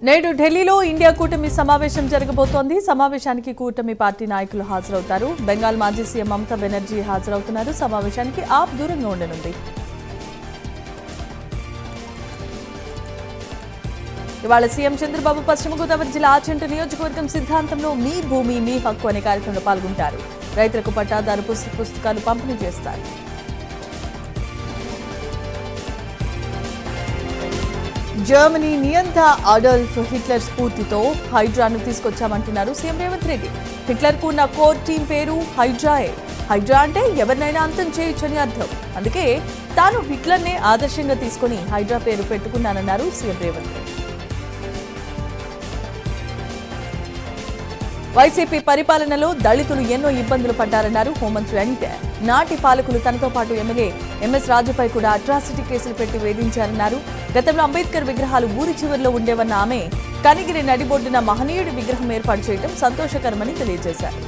నేడు ఢిల్లీలో ఇండియా కూటమి సమావేశం జరగబోతోంది. సమావేశానికి కూటమి పార్టీ నాయకులు హాజరవుతారు. బెంగాల్ మాజీ సీఎం మమతా బెనర్జీ హాజరవుతున్నారు. సమావేశానికి ఆప్ దూరంగా ఉండనుంది. ఇవాళ సీఎం చంద్రబాబు పశ్చిమ గోదావరి జిల్లా ఆచంట నియోజకవర్గం సిద్ధాంతంలో మీ భూమి మీ హక్కు అనే కార్యక్రమంలో పాల్గొంటారు. రైతులకు పట్టాదారు పుస్తకాలు పంపిణీ చేస్తారు. జర్మనీ నియంత అడాల్ఫ్ హిట్లర్ స్ఫూర్తితో హైడ్రాను తీసుకొచ్చామంటున్నారు సీఎం రేవంత్ రెడ్డి. హిట్లర్కు ఉన్న కోర్ టీం పేరు హైడ్రాయే. హైడ్రా అంటే ఎవరినైనా అంతం చేయొచ్చని అర్థం. అందుకే తాను హిట్లర్నే ఆదర్శంగా తీసుకుని హైడ్రా పేరు పెట్టుకున్నానన్నారు సీఎం రేవంత్ రెడ్డి. వైసీపీ పరిపాలనలో దళితులు ఎన్నో ఇబ్బందులు పడ్డారన్నారు హోంమంత్రి అనిత. నాటి పాలకులు తనతో పాటు ఎమ్మెల్యే ఎంఎస్ రాజుపై కూడా అట్రాసిటీ కేసులు పెట్టి వేధించారన్నారు. గతంలో అంబేద్కర్ విగ్రహాలు ఊరి చివరిలో ఉండేవన్న ఆమె కనిగిరి నడిబొడ్డున మహనీయుడి విగ్రహం ఏర్పాటు చేయడం సంతోషకరమని తెలియజేశారు.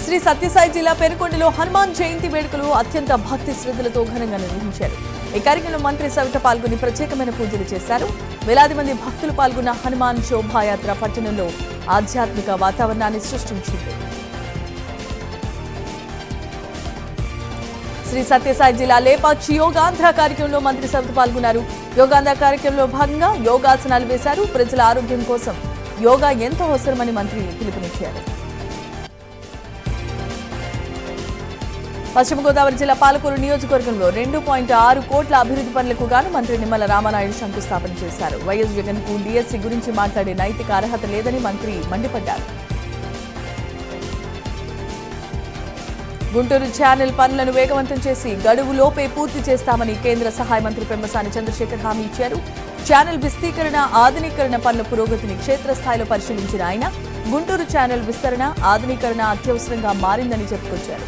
శ్రీ సత్యసాయి జిల్లా పెనుకొండలో హనుమాన్ జయంతి వేడుకలు అత్యంత భక్తి శ్రద్ధలతో ఘనంగా నిర్వహించారు. ఈ కార్యక్రమంలో మంత్రి సవిత పాల్గొని ప్రత్యేకమైన పూజలు చేశారు. వేలాది మంది భక్తులు పాల్గొన్న హనుమాన్ శోభాయాత్ర పట్టణంలో ఆధ్యాత్మిక వాతావరణాన్ని సృష్టించింది. శ్రీ సత్యసాయి జిల్లా లేపాక్షి యోగాంధ్ర కార్యక్రమంలో మంత్రి సవిత పాల్గొన్నారు. యోగాంధ్ర కార్యక్రమంలో భాగంగా యోగాసనాలు వేశారు. ప్రజల ఆరోగ్యం కోసం యోగా ఎంతో అవసరమని మంత్రి పిలుపునిచ్చారు. పశ్చిమ గోదావరి జిల్లా పాలకొల్లు నియోజకవర్గంలో 2.6 కోట్ల అభివృద్ధి పనులకు గాను మంత్రి నిమ్మల రామానాయుడు శంకుస్థాపన చేశారు. వైఎస్ జగన్ కు డీఎస్సీ గురించి మాట్లాడే నైతిక అర్హత లేదని మంత్రి మండిపడ్డారు. గుంటూరు ఛానల్ పనులను వేగవంతం చేసి గడువులోపే పూర్తి చేస్తామని కేంద్ర సహాయ మంత్రి పెమ్మసాని చంద్రశేఖర్ హామీ ఇచ్చారు. ఛానల్ విస్తీకరణ ఆధునీకరణ పనుల పురోగతిని క్షేత్రస్థాయిలో పరిశీలించిన ఆయన గుంటూరు ఛానల్ విస్తరణ ఆధునీకరణ అత్యవసరంగా మారిందని చెప్పుకొచ్చారు.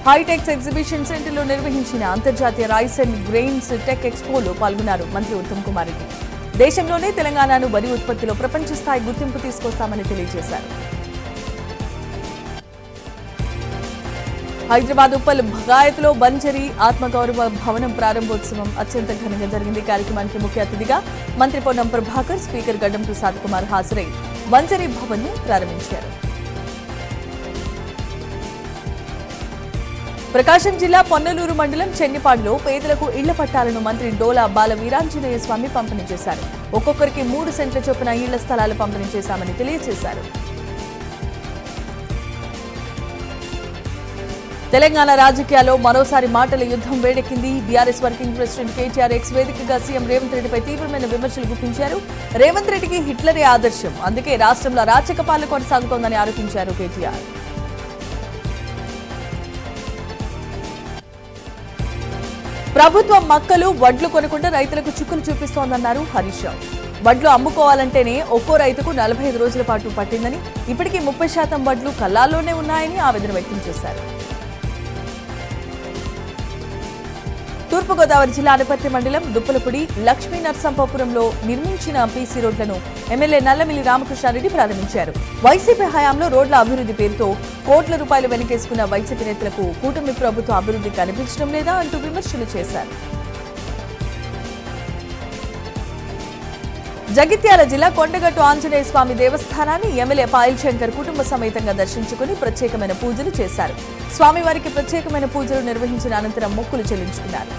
హైటెక్స్ ఎగ్జిబిషన్ సెంటర్లో నిర్వహించిన అంతర్జాతీయ రైస్ అండ్ గ్రెయిన్స్ టెక్ ఎక్స్పోలో పాల్గొన్నారు మంత్రి ఉత్తమ్ కుమార్ రెడ్డి. దేశంలోనే తెలంగాణను వరి ఉత్పత్తిలో ప్రపంచ స్థాయి గుర్తింపు తీసుకొస్తామని తెలియజేశారు. హైదరాబాద్ ఉప్పల్ భగాయత్లో బంజరీ ఆత్మగౌరవ భవనం ప్రారంభోత్సవం అత్యంత ఘనంగా జరిగింది. కార్యక్రమానికి ముఖ్య అతిథిగా మంత్రి పొన్నం ప్రభాకర్, స్పీకర్ గడ్డం ప్రసాద్ కుమార్ హాజరై బంజరీ భవన్ ను ప్రారంభించారు. ప్రకాశం జిల్లా పొన్నలూరు మండలం చెన్నిపాడులో పేదలకు ఇళ్ల పట్టాలను మంత్రి డోలా బాల వీరాంజనేయ స్వామి పంపిణీ చేశారు. ఒక్కొక్కరికి 3 సెంట్ల చొప్పున ఇళ్ల స్థలాలు పంపిణీ చేశామని తెలియజేశారు. తెలంగాణ రాజకీయాల్లో మరోసారి మాటల యుద్ధం వేడెక్కింది. BRS working president KTR X వేదికగా సీఎం రేవంత్ రెడ్డిపై తీవ్రమైన విమర్శలు గుప్పించారు. రేవంత్ రెడ్డికి హిట్లరే ఆదర్శం, అందుకే రాష్ట్రంలో అరాచక పాలన కొనసాగుతోందని ఆరోపించారు కేటీఆర్. ప్రభుత్వం మక్కలు వడ్లు కొనకుండా రైతులకు చుక్కులు చూపిస్తోందన్నారు హరీష్ రావు. వడ్లు అమ్ముకోవాలంటేనే ఒక్కో రైతుకు 45 రోజుల పాటు పట్టిందని, ఇప్పటికీ 30% వడ్లు కల్లాల్లోనే ఉన్నాయని ఆవేదన వ్యక్తం చేశారు. తూర్పుగోదావరి జిల్లా అనపర్తి మండలం దుప్పలపూడి లక్ష్మీ నర్సంపపురంలో నిర్మించిన పీసీ రోడ్లను ఎమ్మెల్యే నల్లమిల్లి రామకృష్ణారెడ్డి ప్రారంభించారు. వైసీపీ హయాంలో రోడ్ల అభివృద్ధి పేరుతో కోట్ల రూపాయలు వెనకేసుకున్న వైసీపీ నేతలకు కూటమి ప్రభుత్వ అభివృద్ధి కనిపించడం లేదా అంటూ విమర్శలు చేశారు. జగిత్యాల జిల్లా కొండగట్టు ఆంజనేయ స్వామి దేవస్థానాన్ని ఎమ్మెల్యే పాయల్ శంకర్ కుటుంబ సమేతంగా దర్శించుకుని ప్రత్యేకమైన పూజలు చేశారు. స్వామివారికి ప్రత్యేకమైన పూజలు నిర్వహించిన అనంతరం మొక్కులు చెల్లించుకున్నారు.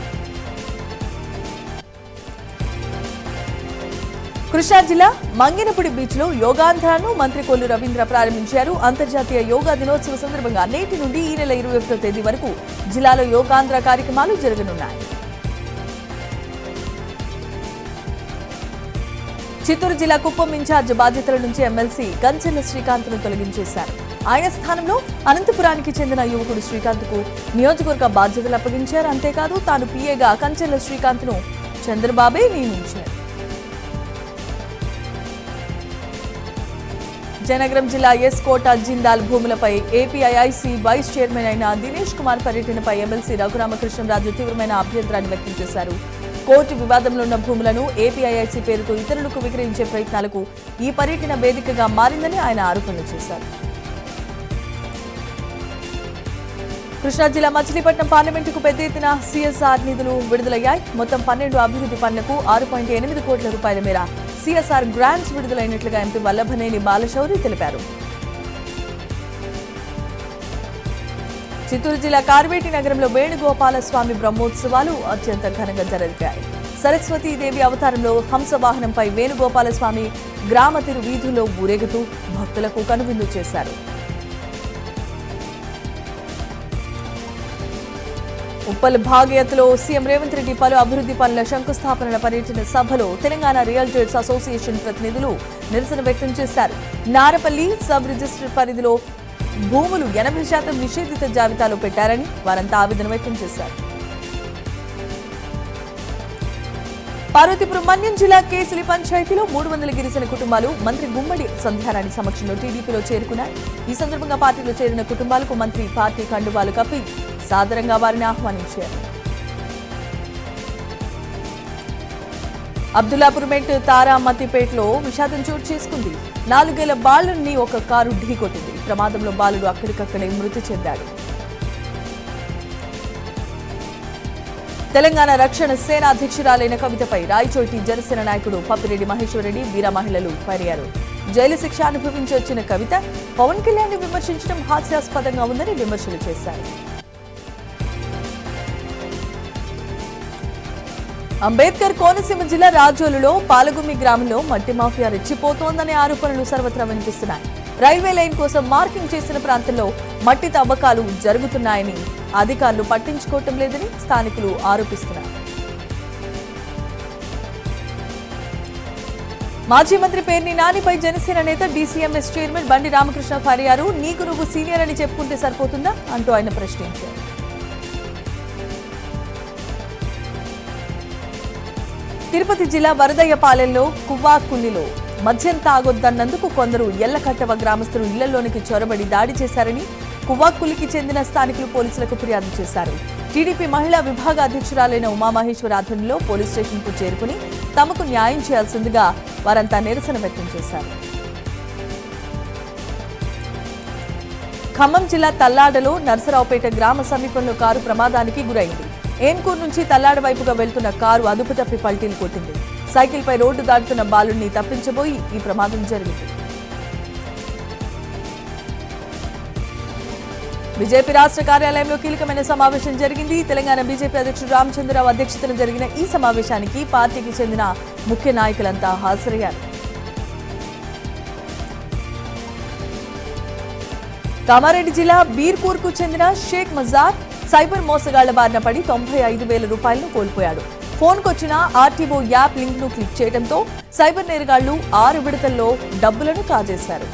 కృష్ణా జిల్లా మంగినపూడి బీచ్ లో యోగాంధ్రాను మంత్రి కొల్లు రవీంద్ర ప్రారంభించారు. అంతర్జాతీయ యోగా దినోత్సవ సందర్భంగా నేటి నుండి ఈ నెల 21వ తేదీ వరకు జిల్లాలో యోగాంధ్ర కార్యక్రమాలు జరగనున్నాయి. చిత్తూరు జిల్లా కుప్పం ఇన్ఛార్జ్ బాధ్యతల నుంచి ఎమ్మెల్సీ కంచెల శ్రీకాంత్ ను తొలగించేశారు. ఆయన స్థానంలో అనంతపురానికి చెందిన యువకుడు శ్రీకాంత్ కు నియోజకవర్గ బాధ్యతలు అప్పగించారు. అంతేకాదు తాను పీఏగా కంచెల శ్రీకాంత్ ను చంద్రబాబే నియమించారు. జయనగరం జిల్లా ఎస్ కోట జిందాల్ భూములపై ఏపీఐఐసి వైస్ చైర్మన్ అయిన దినేష్ కుమార్ పర్యటనపై ఎమ్మెల్సీ రఘురామకృష్ణరాజు తీవ్రమైన అభ్యంతరాన్ని వ్యక్తం చేశారు. కోర్టు వివాదంలో ఉన్న భూములను ఏపీఐఐసి పేరుతో ఇతరులకు విక్రయించే ప్రయత్నాలకు ఈ పర్యటన వేదికగా మారిందని ఆయన ఆరోపణలు చేశారు. కృష్ణా జిల్లా మచిలీపట్నం పార్లమెంటుకు పెద్ద ఎత్తున సిఎస్ఆర్ నిధులు విడుదలయ్యాయి. మొత్తం 12 అభివృద్ధి పనులకు 6.8 కోట్ల రూపాయల మేర సిఎస్ఆర్ గ్రాంట్స్ విడుదలైనట్లుగా ఎంపీ వల్లభనేని బాలశౌరి తెలిపారు. చిత్తూరు జిల్లా కార్వేటి నగరంలో వేణుగోపాల స్వామి బ్రహ్మోత్సవాలు అత్యంత ఘనంగా జరిగాయి. సరస్వతీదేవి అవతారంలో హంసవాహనంపై వేణుగోపాల స్వామి గ్రామ తిరు వీధుల్లో ఊరేగుతూ భక్తులకు కనువిందు చేశారు. ఉప్పల్ భాగ్యతలో సీఎం రేవంత్ రెడ్డి పలు అభివృద్ధి పనుల శంకుస్థాపనల పర్యటన సభలో తెలంగాణ రియల్టర్స్ అసోసియేషన్ ప్రతినిధులు నిరసన వ్యక్తం చేశారు. నారపల్లి సబ్ రిజిస్టర్ పరిధిలో భూములు 80% నిషేధిత జాబితాలో పెట్టారని వారంతా ఆవేదన వ్యక్తం చేశారు. పార్వతీపురం మన్యం జిల్లా కేసిలి పంచాయతీలో 300 గిరిజన కుటుంబాలు మంత్రి గుమ్మడి సంధ్యారాణి సమక్షంలో టీడీపీలో చేరుకున్నాయి. ఈ సందర్భంగా పార్టీలో చేరిన కుటుంబాలకు మంత్రి పార్టీ కండువాలు కప్పి సాదరంగా వారిని ఆహ్వానించారు. అబ్దుల్లాపూర్ మెట్ తారామతిపేటలో విషాదం చోటు చేసుకుంది. 4 ఏళ్ల బాలుడిని ఒక కారు ఢీకొట్టింది. ప్రమాదంలో బాలుడు అక్కడికక్కడే మృతి చెందాడు. తెలంగాణ రక్షణ సేన అధ్యక్షురాలైన కవితపై రాయచోటి జనసేన నాయకుడు పప్పిరెడ్డి మహేశ్వరరెడ్డి వీర మహిళలు ఫైరయ్యారు. జైలు శిక్ష అనుభవించి వచ్చిన కవిత పవన్ కళ్యాణ్ ని విమర్శించడం హాస్యాస్పదంగా ఉందని విమర్శలు చేశారు. అంబేద్కర్ కోనసీమ జిల్లా రాజోలులో పాలగుమ్మి గ్రామంలో మట్టి మాఫియా రెచ్చిపోతోందనే ఆరోపణలు సర్వత్రా వినిపిస్తున్నాయి. రైల్వే లైన్ కోసం మార్కింగ్ చేసిన ప్రాంతంలో మట్టి తవ్వకాలు జరుగుతున్నాయని అధికారులు పట్టించుకోవటం లేదని స్థానికులు ఆరోపిస్తున్నారు. మాజీ మంత్రి పేర్ని నానిపై జనసేన నేత డీసీఎంఎస్ చైర్మన్ బండి రామకృష్ణ ఫర్యారు. నీకు నువ్వు సీనియర్ అని చెప్పుకుంటే సరిపోతుందా అంటూ ఆయన ప్రశ్నించారు. తిరుపతి జిల్లా వరదయ్యపాలెంలో కువ్వాకుల్లిలో మద్యం తాగొద్దన్నందుకు కొందరు ఎల్లకట్టవ గ్రామస్తులు ఇళ్లలోనికి చొరబడి దాడి చేశారని కువ్వాకుల్లికి చెందిన స్థానికులు పోలీసులకు ఫిర్యాదు చేశారు. టీడీపీ మహిళా విభాగ అధ్యక్షురాలైన ఉమామహేశ్వర ఆధ్వర్యంలో పోలీస్ స్టేషన్కు చేరుకుని తమకు న్యాయం చేయాల్సిందిగా వారంతా నిరసన వ్యక్తం చేశారు. ఖమ్మం జిల్లా తల్లాడలో నర్సరావుపేట గ్రామ సమీపంలో కారు ప్రమాదానికి గురైంది. ఏన్కూర్ నుంచి తల్లాడ వైపుగా వెళ్తున్న కారు అదుపు తప్పి పల్టీలు కొట్టింది. సైకిల్పై రోడ్డు దాటుతున్న బాలుడిని తప్పించబోయి ఈ ప్రమాదం జరిగింది. బీజేపీ రాష్ట్ర కార్యాలయంలో కీలకమైన సమావేశం జరిగింది. తెలంగాణ బీజేపీ అధ్యక్షుడు రామచంద్రరావు అధ్యక్షతన జరిగిన ఈ సమావేశానికి పార్టీకి చెందిన ముఖ్య నాయకులంతా హాజరయ్యారు. కామారెడ్డి జిల్లా బీర్పూర్కు చెందిన షేక్ మజార్ సైబర్ మోసగాళ్ల బారిన పడి 95,000 రూపాయలను కోల్పోయాడు. ఫోన్కొచ్చిన ఆర్టీఓ యాప్ లింక్ ను క్లిక్ చేయడంతో సైబర్ నేరగాళ్లు 6 విడతల్లో డబ్బులను కాజేశారు.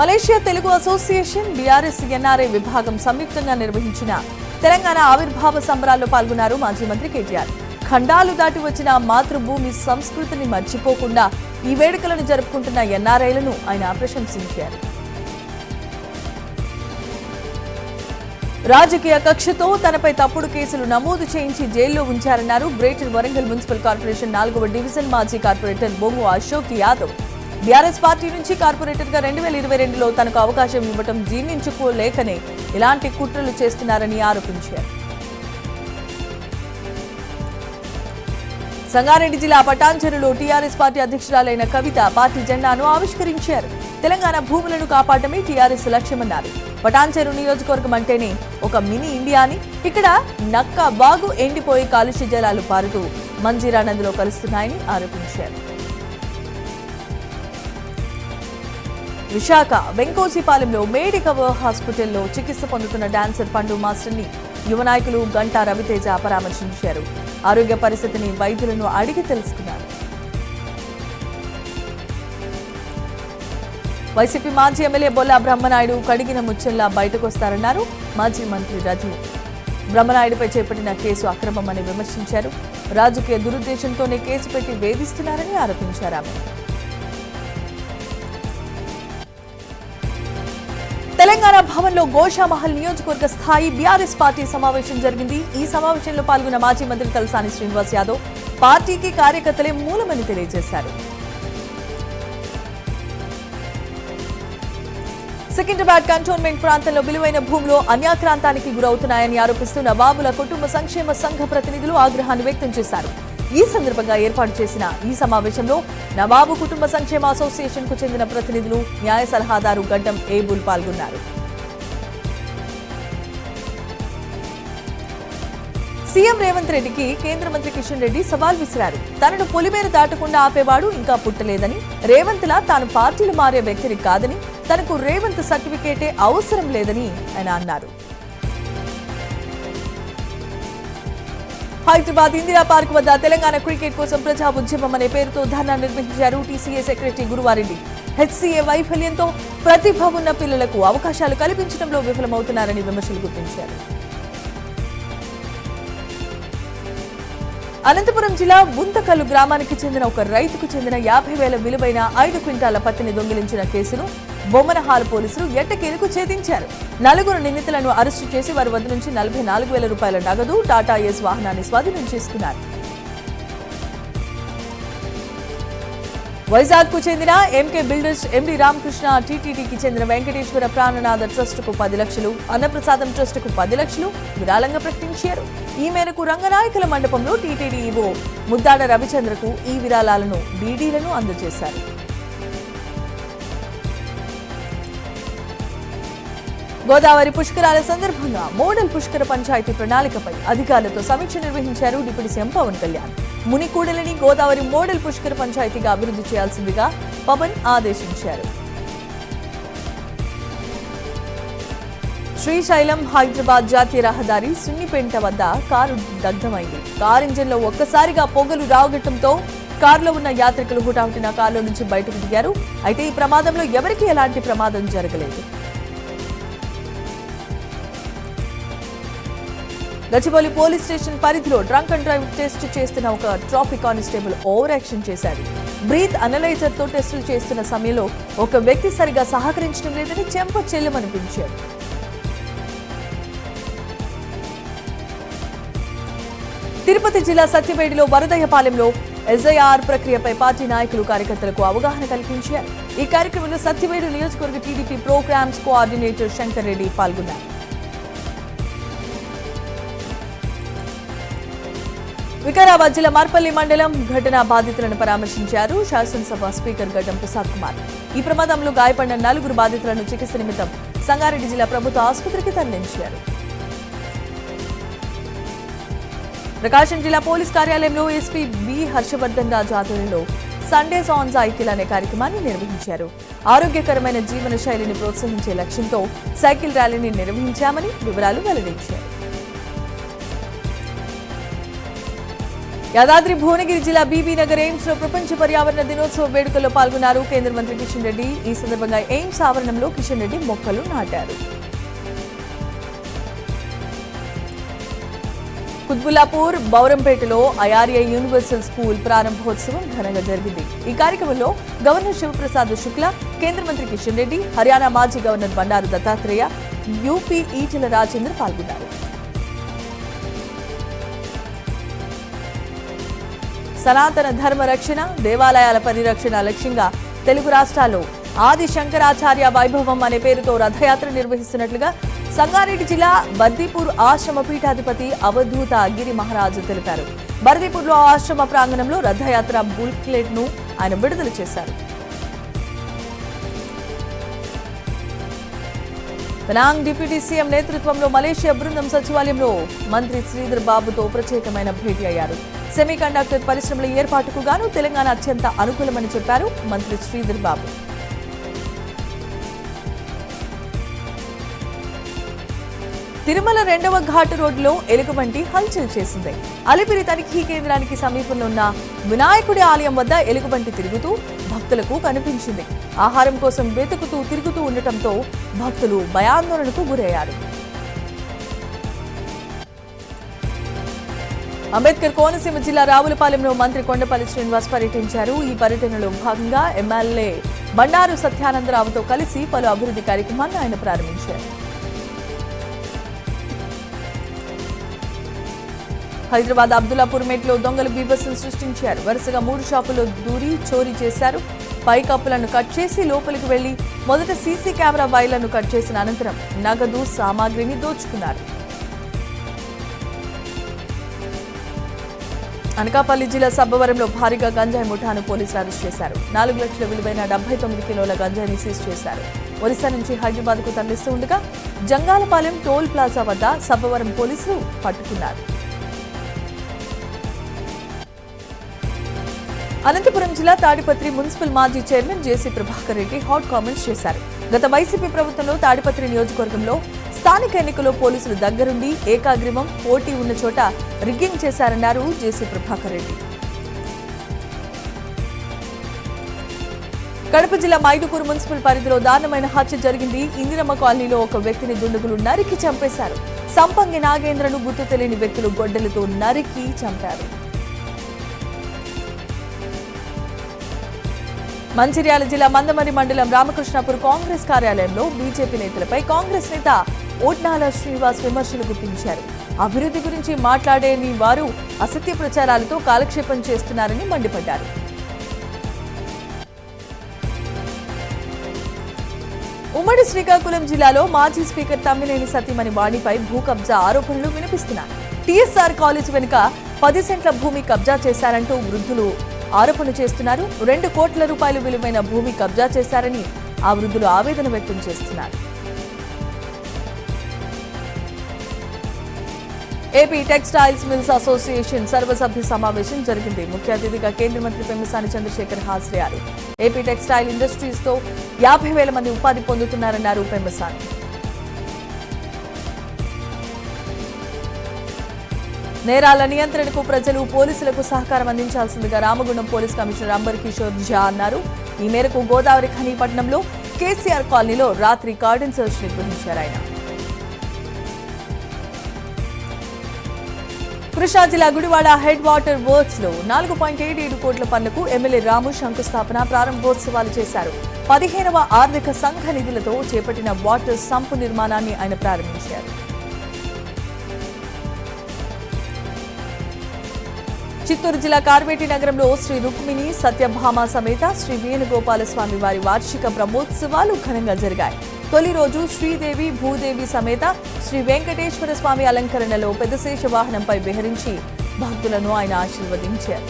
Malaysia Telugu association BRS NRI విభాగం సంయుక్తంగా నిర్వహించిన తెలంగాణ ఆవిర్భావ సంబరాల్లో పాల్గొన్నారు మాజీ మంత్రి కేటీఆర్. ఖండాలు దాటి వచ్చిన మాతృభూమి సంస్కృతిని మర్చిపోకుండా ఈ వేడుకలను జరుపుకుంటున్న ఎన్ఆర్ఐలను ఆయన ప్రశంసించారు. రాజకీయ కక్షతో తనపై తప్పుడు కేసులు నమోదు చేయించి జైల్లో ఉంచారన్నారు గ్రేటర్ వరంగల్ మున్సిపల్ కార్పొరేషన్ 4వ డివిజన్ మాజీ కార్పొరేటర్ బొంగు అశోక్ యాదవ్. బీఆర్ఎస్ పార్టీ నుంచి కార్పొరేటర్గా 2022లో తనకు అవకాశం ఇవ్వడం జీర్ణించుకోలేకనే ఇలాంటి కుట్రలు చేస్తున్నారని ఆరోపించారు. సంగారెడ్డి జిల్లా పటాన్చెరులో టీఆర్ఎస్ పార్టీ అధ్యక్షురాలైన కవిత పార్టీ జెండాను ఆవిష్కరించారు. తెలంగాణ భూములను కాపాడమే టీఆర్ఎస్ లక్ష్యమన్నారు. పటాన్చెరు నియోజకవర్గం అంటేనే ఒక మినీ ఇండియా అని, ఇక్కడ నక్క బాగు ఎండిపోయి కాలుష్య జలాలు పారుతూ మంజీరా నదిలో కలుస్తున్నాయని ఆరోపించారు. విశాఖ వెంకోజీపాలెంలో మేడికవ హాస్పిటల్లో చికిత్స పొందుతున్న డాన్సర్ పండు మాస్టర్ని యువ నాయకులు గంటా రవితేజ పరామర్శించారు. ఆరోగ్య పరిస్థితిని వైద్యులను అడిగి తెలుసుకున్నారు. వైసీపీ మాజీ ఎమ్మెల్యే బొల్లా బ్రహ్మనాయుడు కడిగిన ముచ్చల్లా బయటకొస్తారన్నారు మాజీ మంత్రి రజు. బ్రహ్మనాయుడుపై చేపట్టిన కేసు అక్రమమని విమర్శించారు. రాజకీయ దురుద్దేశంతోనే కేసు పెట్టి వేధిస్తున్నారని ఆరోపించారు. ఆమె తెలంగాణ భవన్లో గోషామహల్ నియోజకవర్గ స్థాయి బీఆర్ఎస్ పార్టీ సమావేశం జరిగింది. ఈ సమావేశంలో పాల్గొన్న మాజీ మంత్రి తలసాని శ్రీనివాస్ యాదవ్ పార్టీకి కార్యకర్తలే మూలమని తెలియజేశారు. సికింద్రాబాద్ కంటోన్మెంట్ ప్రాంతంలో విలువైన భూములు అన్యాక్రాంతానికి గురవుతున్నాయని ఆరోపిస్తూ నవాబుల కుటుంబ సంక్షేమ సంఘ ప్రతినిధులు ఆగ్రహాన్ని వ్యక్తం చేశారు. ఈ సందర్భంగా ఏర్పాటు చేసిన ఈ సమావేశంలో నవాబు కుటుంబ సంక్షేమ అసోసియేషన్ కు చెందిన ప్రతినిధులు, న్యాయ సలహాదారు గడ్డం ఏబుల్ పాల్గొన్నారు. సీఎం రేవంత్ రెడ్డికి కేంద్ర మంత్రి కిషన్ రెడ్డి సవాల్ విసిరారు. తనను పొలిమేర దాటకుండా ఆపేవాడు ఇంకా పుట్టలేదని, రేవంత్లా తాను పార్టీలు మారే వ్యక్తిని కాదని, తనకు రేవంత్ సర్టిఫికేటే అవసరం లేదని ఆయన అన్నారు. హైదరాబాద్ ఇందిరా పార్క్ వద్ద తెలంగాణ క్రికెట్ కోసం ప్రజా ఉద్యమం అనే పేరుతో ధర్నా నిర్వహించారు టీసీఏ సెక్రటరీ గురువారెడ్డి. హెచ్సీఏ వైఫల్యంతో ప్రతిభ ఉన్న పిల్లలకు అవకాశాలు కల్పించడంలో విఫలమవుతున్నారని విమర్శలు గుర్తించారు. అనంతపురం జిల్లా బుంతకల్లు గ్రామానికి చెందిన ఒక రైతుకు చెందిన 50,000 విలువైన 5 క్వింటాల పత్తిని దొంగిలించిన కేసును బొమ్మనహాల్ పోలీసులు ఎట్టకేలకు ఛేదించారు. 4 నిందితులను అరెస్టు చేసి వారి వద్ద నుంచి 44,000 రూపాయల నగదు, టాటా ఏస్ వాహనాన్ని స్వాధీనం చేసుకున్నారు. వైజాగ్ కు చెందిన ఎంకే బిల్డర్స్ ఎండి రామకృష్ణ, టీటీడీకి చెందిన వెంకటేశ్వర ప్రాణనాథ ట్రస్ట్ కు 10 లక్షలు, అన్నప్రసాదం ట్రస్ట్ కు 10 లక్షలు విరాళంగా ప్రకటించారు. ఈ మేరకు రంగనాయకుల మండపంలో టీటీడీ ఈవో ముద్దాడ రవిచంద్రకు ఈ విరాళాలను, డీడీలను అందజేశారు. గోదావరి పుష్కరాల సందర్భంగా మోడల్ పుష్కర పంచాయతీ ప్రణాళికపై అధికారులతో సమీక్ష నిర్వహించారు డిప్యూటీ సీఎం పవన్ కళ్యాణ్. మునికూడలిని గోదావరి మోడల్ పుష్కర పంచాయతీగా అభివృద్ధి చేయాల్సిందిగా పవన్ ఆదేశించారు. శ్రీశైలం హైదరాబాద్ జాతీయ రహదారి సున్నిపేంట వద్ద కారు దగ్ధమైంది. కారు ఇంజన్లో ఒక్కసారిగా పొగలు రావడంతో కారులో ఉన్న యాత్రికులు హుటాహుటిన కారులో నుంచి బయటకు దిగారు. అయితే ఈ ప్రమాదంలో ఎవరికీ ఎలాంటి ప్రమాదం జరగలేదు. గచ్చిబౌలి పోలీస్ స్టేషన్ పరిధిలో డ్రంక్ అండ్ డ్రైవ్ టెస్ట్ చేస్తున్న ఒక ట్రాఫిక్ కానిస్టేబుల్ ఓవర్ యాక్షన్ చేశారు. బ్రీత్ అనలైజర్ తో టెస్టులు చేస్తున్న సమయంలో ఒక వ్యక్తి సరిగా సహకరించడం లేదని చెంప చెల్లమనిపించారు. తిరుపతి జిల్లా సత్యవేడిలో వరదయ్యపాలెంలో ఎస్ఐఆర్ ప్రక్రియపై పార్టీ నాయకులు, కార్యకర్తలకు అవగాహన కల్పించారు. ఈ కార్యక్రమంలో సత్యవేడు నియోజకవర్గ TDP programmes coordinator Shankar Reddy పాల్గొన్నారు. వికారాబాద్ జిల్లా మార్పల్లి మండలం ఘటనా బాధితులను పరామర్శించారు శాసనసభ స్పీకర్ గడ్డం ప్రసాద్ కుమార్. ఈ ప్రమాదంలో గాయపడిన 4 బాధితులను చికిత్స నిమిత్తం సంగారెడ్డి జిల్లా ప్రభుత్వ ఆసుపత్రికి తరలించారు. ప్రకాశం జిల్లా పోలీస్ కార్యాలయంలో ఎస్పీ బి హర్షవర్ధన్ రాజు ఆధ్వర్యంలో సండేస్ ఆన్ సైకిల్ అనే కార్యక్రమాన్ని నిర్వహించారు. ఆరోగ్యకరమైన జీవన శైలిని ప్రోత్సహించే లక్ష్యంతో సైకిల్ ర్యాలీని నిర్వహించామని వివరాలు వెల్లడించారు. యాదాద్రి భువనగిరి జిల్లా బీబీ నగర్ ఎయిమ్స్ లో ప్రపంచ పర్యావరణ దినోత్సవ వేడుకల్లో పాల్గొన్నారు కేంద్ర మంత్రి కిషన్ రెడ్డి. ఈ సందర్భంగా ఎయిమ్స్ ఆవరణంలో కిషన్ రెడ్డి మొక్కలు నాటారు. కుత్బుల్లాపూర్ బౌరంపేటలో ఐఆర్ఏ యూనివర్సల్ స్కూల్ ప్రారంభోత్సవం ఘనంగా జరిగింది. ఈ కార్యక్రమంలో గవర్నర్ శివప్రసాద్ శుక్లా, కేంద్ర మంత్రి కిషన్ రెడ్డి, హర్యానా మాజీ గవర్నర్ బండారు దత్తాత్రేయ, యూపీ ఈటెల రాజేంద్ర పాల్గొన్నారు. సనాతన ధర్మ రక్షణ, దేవాలయాల పరిరక్షణ లక్ష్యంగా తెలుగు రాష్ట్రాల్లో ఆది శంకరాచార్య వైభవం అనే పేరుతో రథయాత్ర నిర్వహిస్తున్నట్లుగా సంగారెడ్డి జిల్లా బర్దీపూర్ ఆశ్రమ పీఠాధిపతి అవధూత గిరి మహారాజు తెలిపారు. బర్దీపూర్లో ఆశ్రమ ప్రాంగణంలో రథయాత్ర బుక్లెట్ ను ఆయన విడుదల చేశారు. పెనాంగ్ డిప్యూటీ సీఎం నేతృత్వంలో మలేషియా బృందం సచివాలయంలో మంత్రి శ్రీధర్ బాబుతో ప్రత్యేకమైన భేటీ అయ్యారు. సెమీకండక్టర్ పరిశ్రమల ఏర్పాటుకు గాను తెలంగాణ అత్యంత అనుకూలమని చెప్పారు మంత్రి శ్రీధర్ బాబు. తిరుమల 2వ ఘాటు రోడ్డులో ఎలుగుబంటి హల్చల్ చేసింది. అలిపిరి తనిఖీ కేంద్రానికి సమీపంలో ఉన్న వినాయకుడి ఆలయం వద్ద ఎలుగుబంటి తిరుగుతూ భక్తులకు కనిపించింది. ఆహారం కోసం వెతుకుతూ తిరుగుతూ ఉండటంతో భక్తులు భయాందోళనకు గురయ్యారు. అంబేద్కర్ కోనసీమ జిల్లా రావులపాలెంలో మంత్రి కొండపల్లి శ్రీనివాస్ పర్యటించారు. ఈ పర్యటనలో భాగంగా ఎమ్మెల్యే బండారు సత్యానందరావుతో కలిసి పలు అభివృద్ధి కార్యక్రమాలను ఆయన ప్రారంభించారు. హైదరాబాద్ అబ్దుల్లాపూర్ మెట్లో దొంగలు బీభత్సం సృష్టించారు. వరుసగా 3 షాపుల్లో దూరి చోరీ చేశారు. పైకప్పులను కట్ చేసి లోపలికి వెళ్లి మొదట సీసీ కెమెరా వైర్లను కట్ చేసిన అనంతరం నగదు సామాగ్రిని దోచుకున్నారు. అనకాపల్లి జిల్లా సబ్బవరంలో భారీగా గంజాయి ముఠాను పోలీసులు అరెస్ట్ చేశారు. 4 లక్షల విలువైన 79 కిలోల గంజాయిని సీజ్ చేశారు. ఒరిస్సా నుంచి హైదరాబాద్ కు తరలిస్తూ ఉండగా జంగాలపాలెం టోల్ ప్లాజా వద్ద సబ్బవరం పోలీసులు పట్టుకున్నారు. అనంతపురం జిల్లా తాడిపత్రి మున్సిపల్ మాజీ చైర్మన్ జేసీ ప్రభాకర్ రెడ్డి హాట్ కామెంట్స్ చేశారు. గత వైసీపీ ప్రభుత్వంలో తాడిపత్రి నియోజకవర్గంలో స్థానిక ఎన్నికల్లో పోలీసులు దగ్గరుండి ఏకాగ్రీవం పోటీ ఉన్న చోట రిగ్గింగ్ చేశారన్నారు జేసీ ప్రభాకర్ రెడ్డి. కడప జిల్లా మైదుకూరు మున్సిపల్ పరిధిలో దారుణమైన హత్య జరిగింది. ఇందిరమ్మ కాలనీలో ఒక వ్యక్తిని దుండగులు నరికి చంపేశారు. సంపంగి నాగేంద్రను గుర్తు తెలియని వ్యక్తులు గొడ్డలతో నరికి చంపారు. మంచిర్యాల జిల్లా మందమరి మండలం రామకృష్ణాపూర్ కాంగ్రెస్ కార్యాలయంలో బీజేపీ నేతలపై కాంగ్రెస్ నేత ఓట్నాల శ్రీనివాస్ విమర్శలు గుప్పించారు. అభివృద్ధి గురించి మాట్లాడేని వారు అసత్య ప్రచారాలతో కాలక్షేపం చేస్తున్నారని మండిపడ్డారు. ఉమ్మడి శ్రీకాకుళం జిల్లాలో మాజీ స్పీకర్ తమ్మినేని సతీమణి వాణిపై భూ కబ్జా ఆరోపణలు వినిపిస్తున్నాయి. టీఎస్ఆర్ కాలేజ్ వెనుక 10 సెంట్ల భూమి కబ్జా చేశారంటూ వృద్ధులు ఆరోపణ చేస్తున్నారు. 2 కోట్ల రూపాయలు విలువైన భూమి కబ్జా చేశారని ఆ వృద్ధులు ఆవేదన వ్యక్తం చేస్తున్నారు. ఏపీ టెక్స్టైల్స్ మిల్స్ అసోసియేషన్ సర్వసభ్య సమావేశం జరిగింది. ముఖ్య అతిథిగా కేంద్ర మంత్రి పెమ్మసాని చంద్రశేఖర్ హాజరయ్యారు. ఏపీ టెక్స్టైల్ ఇండస్ట్రీస్ తో 50,000 మంది ఉపాధి పొందుతున్నారన్నారు పెమ్మసాని. నేరాల నియంత్రణకు ప్రజలు పోలీసులకు సహకారం అందించాల్సిందిగా రామగుండం పోలీస్ కమిషనర్ అంబర్ కిషోర్ ఝా అన్నారు. ఈ మేరకు గోదావరి ఖనీపట్నంలో కేసీఆర్ కాలనీలో రాత్రి కార్డన్ సెర్చ్ నిర్వహించారు ఆయన. కృష్ణా జిల్లా గుడివాడ హెడ్ వాటర్ వర్క్స్ లో 4.77 కోట్ల పనులకు ఎమ్మెల్యే రాము శంకుస్థాపన ప్రారంభోత్సవాలు చేశారు. 15వ ఆర్థిక సంఘ నిధులతో చేపట్టిన వాటర్ సంపు నిర్మాణాన్ని ఆయన ప్రారంభించారు. చిత్తూరు జిల్లా కార్వేటి నగరంలో శ్రీ రుక్మిణి సత్యభామ సమేత శ్రీ వేణుగోపాల స్వామి వారి వార్షిక బ్రహ్మోత్సవాలు ఘనంగా జరిగాయి. తొలి రోజు శ్రీదేవి భూదేవి సమేత శ్రీ వెంకటేశ్వర స్వామి అలంకరణలో పెద్దశేష వాహనంపై విహరించి భక్తులను ఆయన ఆశీర్వదించారు.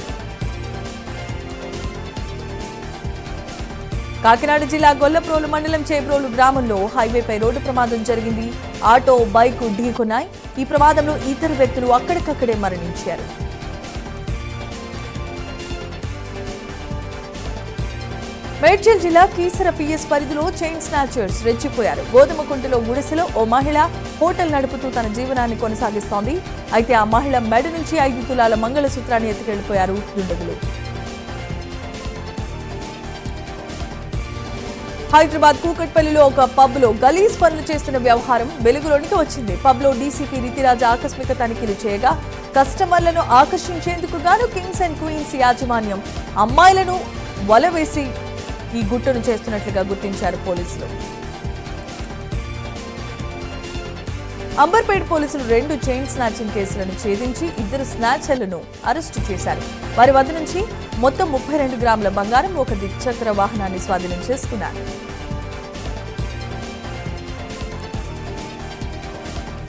కాకినాడ జిల్లా గొల్లప్రోలు మండలం చేబ్రోలు గ్రామంలో హైవేపై రోడ్డు ప్రమాదం జరిగింది. ఆటో బైక్ ఢీకొన్నాయి. ఈ ప్రమాదంలో ఇద్దరు వ్యక్తులు అక్కడికక్కడే మరణించారు. మేడ్చల్ జిల్లా కీసర పిఎస్ పరిధిలో చైన్ స్నాచర్స్ రెచ్చిపోయారు. గోధుమకుంటలో గుడిసెలో ఓ మహిళ హోటల్ నడుపుతూ తన జీవనాన్ని కొనసాగిస్తోంది. అయితే ఆ మహిళ మెడ నుంచి 5 తులాల మంగళసూత్రాన్ని ఎత్తుకెళ్లిపోయారు దుండగులు. హైదరాబాద్ కూకట్పల్లిలో ఒక పబ్ లో గలీజ్ పనులు చేస్తున్న వ్యవహారం వెలుగులోనికి వచ్చింది. పబ్ లో డీసీపీ రితిరాజ్ ఆకస్మిక తనిఖీలు చేయగా కస్టమర్లను ఆకర్షించేందుకు గాను కింగ్స్ అండ్ క్వీన్స్ యాజమాన్యం అమ్మాయిలను వల వేసి ఈ గుట్టును చేస్తున్నట్లుగా గుర్తించారు పోలీసులు. అంబర్పేట్ పోలీసులు 2 చైన్ స్నాచింగ్ కేసులను ఛేదించి 2 స్నాచర్లను అరెస్టు చేశారు. వారి వద్ద నుంచి మొత్తం 32 గ్రాముల బంగారం, 1 ద్విచక్ర వాహనాన్ని స్వాధీనం చేసుకున్నారు.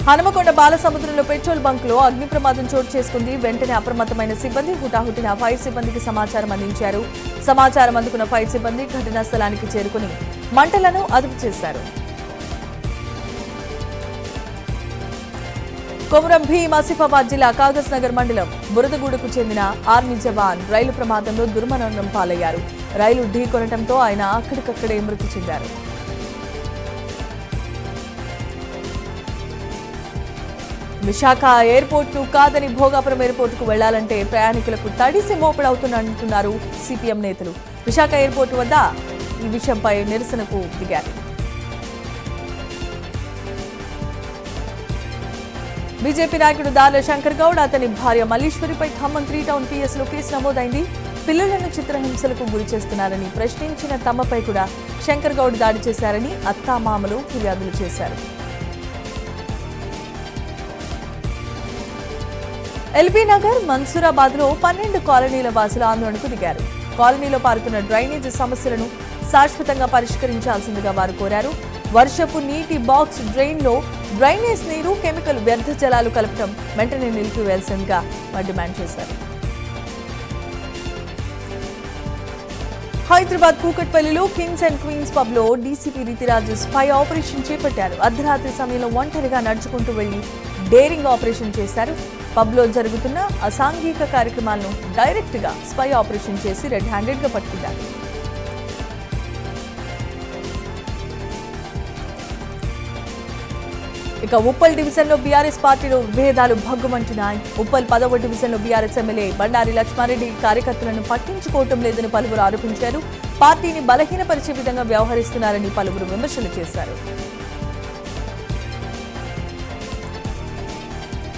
హనుమకొండ బాలసముద్రంలో పెట్రోల్ బంక్ లో అగ్ని ప్రమాదం చోటు చేసుకుంది. వెంటనే అప్రమత్తమైన సిబ్బంది హుటాహుటిన ఫైర్ సిబ్బందికి సమాచారం అందించారు. సమాచారం అందుకున్న ఫైర్ సిబ్బంది ఘటనా స్థలానికి చేరుకుని మంటలను అదుపు చేశారు. కొమురం భీం ఆసిఫాబాద్ జిల్లా కాగజ్ నగర్ మండలం బురదగూడకు చెందిన ఆర్మీ జవాన్ రైలు ప్రమాదంలో దుర్మరణం పాలయ్యారు. రైలు ఢీకొనడంతో ఆయన అక్కడికక్కడే మృతి చెందారు. విశాఖ ఎయిర్పోర్ట్ ను కాదని భోగాపురం ఎయిర్పోర్ట్ కు వెళ్లాలంటే ప్రయాణికులకు తడిసి మోపడవుతుందంటున్నారు సిపిఎం నేతలు. విశాఖ ఎయిర్పోర్ట్ వద్ద ఈ విషయంపై నిరసనకు దిగారు. బీజేపీ నాయకుడు దార్ల శంకర్ గౌడ్, అతని భార్య మల్లీశ్వరిపై ఖమ్మం 3 టౌన్ పిఎస్ లో కేసు నమోదైంది. పిల్లలను చిత్రహింసలకు గురి చేస్తున్నారని ప్రశ్నించిన తమపై కూడా శంకర్ గౌడ్ దాడి చేశారని అత్తామామలు ఫిర్యాదులు చేశారు. ఎల్బీ నగర్, మన్సూరాబాద్ లో 12 కాలనీల వాసులు ఆందోళనకు దిగారు. కాలనీలో పారుతున్న డ్రైనేజ్ సమస్యలను శాశ్వతంగా పరిష్కరించాల్సిందిగా వారు కోరారు. వర్షపు నీటి బాక్స్ డ్రైన్లో డ్రైనేజ్ నీరు, కెమికల్ వ్యర్థ జలాలు కలపడం వెంటనే నిలిపివేయాల్సిందిగా వారు డిమాండ్ చేశారు. హైదరాబాద్ కూకట్పల్లిలో కింగ్స్ అండ్ క్వీన్స్ పబ్ లో డీసీపీ రీతిరాజు స్పై ఆపరేషన్ చేపట్టారు. అర్ధరాత్రి సమయంలో ఒంటరిగా నడుచుకుంటూ వెళ్లి డేరింగ్ ఆపరేషన్ చేశారు. పబ్ లో జరుగుతున్న అసాంఘిక కార్యక్రమాలను డైరెక్ట్ గా స్పై ఆపరేషన్ చేసి రెడ్ హ్యాండెడ్ గా పట్టుకున్నారు. ఇక ఉప్పల్ డివిజన్ లో బీఆర్ఎస్ పార్టీలో విభేదాలు భగ్గుమంటున్నాయి. ఉప్పల్ 10వ డివిజన్ లో బీఆర్ఎస్ ఎమ్మెల్యే బండారి లక్ష్మారెడ్డి కార్యకర్తలను పట్టించుకోవటం లేదని పలువురు ఆరోపించారు. పార్టీని బలహీనపరిచే విధంగా వ్యవహరిస్తున్నారని పలువురు విమర్శలు చేశారు.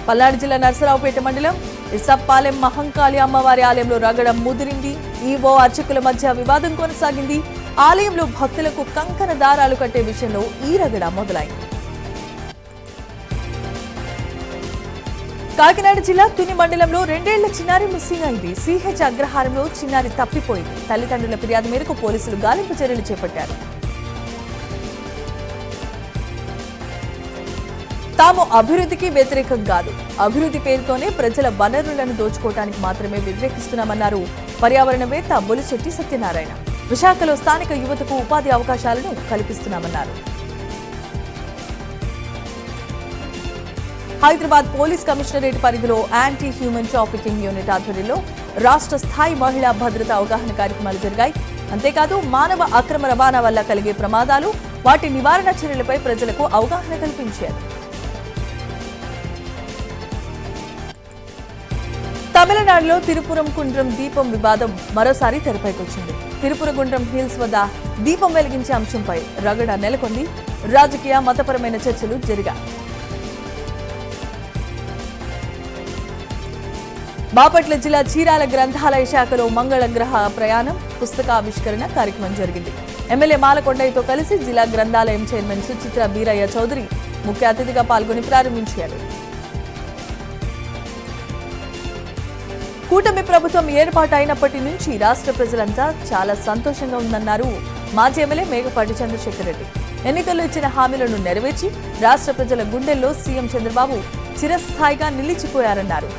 పల్నాడు జిల్లా నర్సరావుపేట మండలం ఇసప్పాలెం మహంకాళి అమ్మవారి ఆలయంలో రగడం ముదిరింది. ఈవో అర్చకుల మధ్య వివాదం కొనసాగింది. ఆలయంలో భక్తులకు కంకణ దారాలు కట్టే విషయంలో ఈ రగడ మొదలైంది. కాకినాడ జిల్లా తుని మండలంలో 2 ఏళ్ల చిన్నారి మిస్సింగ్ అయింది. సిహెచ్ అగ్రహారంలో చిన్నారి తప్పిపోయింది. తల్లిదండ్రుల ఫిర్యాదు మేరకు పోలీసులు గాలింపు చర్యలు చేపట్టారు. తాము అభివృద్ధికి వ్యతిరేకం కాదు, అభివృద్ధి పేరుతోనే ప్రజల వనరులను దోచుకోవడానికి మాత్రమే వ్యతిరేకిస్తున్నామన్నారు పర్యావరణవేత్త బొలిశెట్టి సత్యనారాయణ. విశాఖలో స్థానిక యువతకు ఉపాధి అవకాశాలను కల్పిస్తున్నామన్నారు. హైదరాబాద్ పోలీస్ కమిషనరేట్ పరిధిలో యాంటీ హ్యూమన్ ట్రాఫికింగ్ యూనిట్ ఆధ్వర్యంలో రాష్ట్ర స్థాయి మహిళా భద్రత అవగాహన కార్యక్రమాలు జరిగాయి. అంతేకాదు మానవ అక్రమ రవాణా వల్ల కలిగే ప్రమాదాలు, వాటి నివారణ చర్యలపై ప్రజలకు అవగాహన కల్పించారు. తమిళనాడులో తిరుపురంకుండ్రం దీపం వివాదం మరోసారి తెరపైకొచ్చింది. తిరుపురగుండ్రం హిల్స్ వద్ద దీపం వెలిగించే అంశంపై రగడ నెలకొంది. రాజకీయ, మతపరమైన చర్చలు జరిగాయి. బాపట్ల జిల్లా చీరాల గ్రంథాలయ శాఖలో మంగళ గ్రహ ప్రయాణం, పుస్తకావిష్కరణ కార్యక్రమం జరిగింది. ఎమ్మెల్యే మాలకొండయ్యతో కలిసి జిల్లా గ్రంథాలయం చైర్మన్ సుచిత్ర బీరయ్య చౌదరి ముఖ్య అతిథిగా పాల్గొని ప్రారంభించారు. కూటమి ప్రభుత్వం ఏర్పాటు అయినప్పటి నుంచి రాష్ట్ర ప్రజలంతా చాలా సంతోషంగా ఉందన్నారు మాజీ ఎమ్మెల్యే మేకపాటి చంద్రశేఖర్ రెడ్డి. ఎన్నికల్లో ఇచ్చిన హామీలను నెరవేర్చి రాష్ట్ర ప్రజల గుండెల్లో సీఎం చంద్రబాబు చిరస్థాయిగా నిలిచిపోయారన్నారు.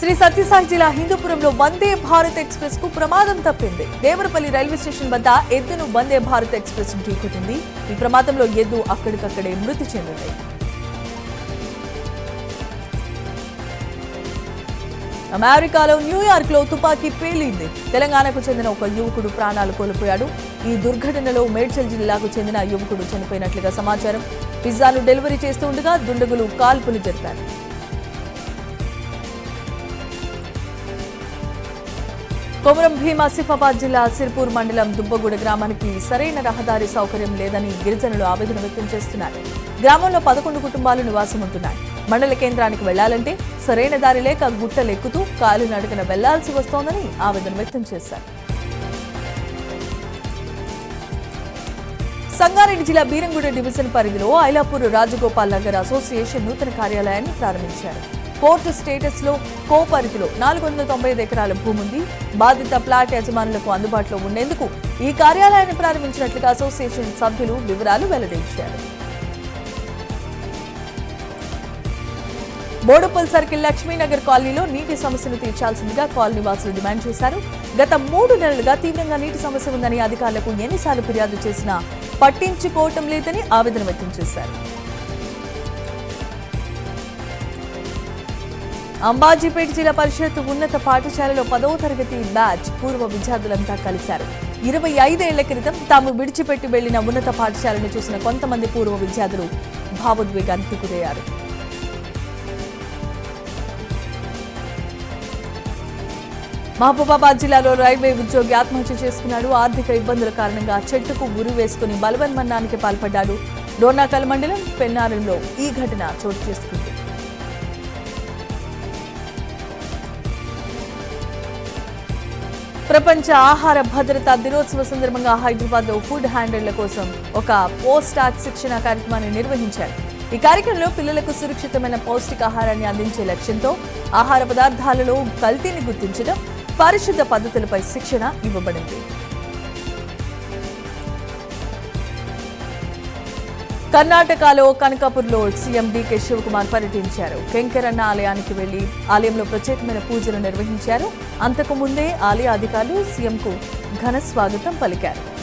శ్రీ సత్యసాయి జిల్లా హిందూపురంలో వందే భారత్ ఎక్స్ప్రెస్ కు ప్రమాదం తప్పింది. దేవరపల్లి రైల్వే స్టేషన్ వద్ద ఎద్దును వందే భారత్ ఎక్స్ప్రెస్ ఢీకొట్టింది. ఈ ప్రమాదంలో ఎద్దు అక్కడికక్కడే మృతి చెందింది. అమెరికాలో న్యూయార్క్ లో తుపాకీ పేలింది. తెలంగాణకు చెందిన ఒక యువకుడు ప్రాణాలు కోల్పోయాడు. ఈ దుర్ఘటనలో మేడ్చల్ జిల్లాకు చెందిన యువకుడు చనిపోయినట్లుగా సమాచారం. పిజ్జాను డెలివరీ చేస్తూ ఉండగా దుండగులు కాల్పులు జరిపారు. కొమరం భీం ఆసిఫాబాద్ జిల్లా సిర్పూర్ మండలం దుబ్బగూడ గ్రామానికి సరైన రహదారి సౌకర్యం లేదని గిరిజనులు ఆవేదన వ్యక్తం చేస్తున్నారు. గ్రామంలో 11 కుటుంబాలు నివాసం ఉంటున్నాయి. మండల కేంద్రానికి వెళ్లాలంటే సరైన దారి లేక గుట్టలెక్కుతూ కాలినడకన వెళ్లాల్సి వస్తోందని ఆవేదన వ్యక్తం చేశారు. సంగారెడ్డి జిల్లా బీరంగూడ డివిజన్ పరిధిలో ఐలాపూర్ రాజగోపాల్ నగర్ అసోసియేషన్ నూతన కార్యాలయాన్ని ప్రారంభించారు. పోర్టు స్టేటస్ లో కో పరిధిలో 495 ఎకరాల భూమి ఉంది. బాధిత ప్లాట్ యజమానులకు అందుబాటులో ఉండేందుకు ఈ కార్యాలయాన్ని ప్రారంభించినట్లుగా అసోసియేషన్ సభ్యులు వివరాలు వెల్లడించారు. బోడుపల్ సర్కిల్ లక్ష్మీనగర్ కాలనీలో నీటి సమస్యను తీర్చాల్సిందిగా కాలనీ వాసులు డిమాండ్ చేశారు. గత 3 నెలలుగా తీవ్రంగా నీటి సమస్య ఉందని అధికారులకు ఎన్నిసార్లు ఫిర్యాదు చేసినా పట్టించుకోవటం లేదని ఆవేదన వ్యక్తం చేశారు. అంబాజీపేట జిల్లా పరిషత్ ఉన్నత పాఠశాలలో 10వ తరగతి బ్యాచ్ పూర్వ విద్యార్థులంతా కలిశారు. 25 ఏళ్ల క్రితం తాము విడిచిపెట్టి వెళ్లిన ఉన్నత పాఠశాలను చూసిన కొంతమంది పూర్వ విద్యార్థులు భావోద్వేగానికి గురయ్యారు. మహబూబాబాద్ జిల్లాలో రైల్వే ఉద్యోగి ఆత్మహత్య చేసుకున్నాడు. ఆర్థిక ఇబ్బందుల కారణంగా చెట్టుకు ఉరి వేసుకుని బలవన్మరణానికి పాల్పడ్డాడు. డోర్నాకల్ మండలం పెన్నారంలో ఈ ఘటన చోటు చేసుకుంది. ప్రపంచ ఆహార భద్రతా దినోత్సవ సందర్భంగా హైదరాబాద్ లో ఫుడ్ హ్యాండర్ల కోసం ఒక పోస్ట్ ఆర్ట్ శిక్షణ కార్యక్రమాన్ని నిర్వహించారు. ఈ కార్యక్రమంలో పిల్లలకు సురక్షితమైన పౌష్టికాహారాన్ని అందించే లక్ష్యంతో ఆహార పదార్థాలలో కల్తీని గుర్తించడం, పారిశుద్ధ పద్ధతులపై శిక్షణ ఇవ్వబడింది. కర్ణాటకలో కనకాపూర్లో సీఎం డీకే శివకుమార్ పర్యటించారు. వెంకరన్న ఆలయానికి వెళ్లి ఆలయంలో ప్రత్యేకమైన పూజలు నిర్వహించారు. అంతకు ముందే ఆలయ అధికారులు సీఎంకు ఘన స్వాగతం పలికారు.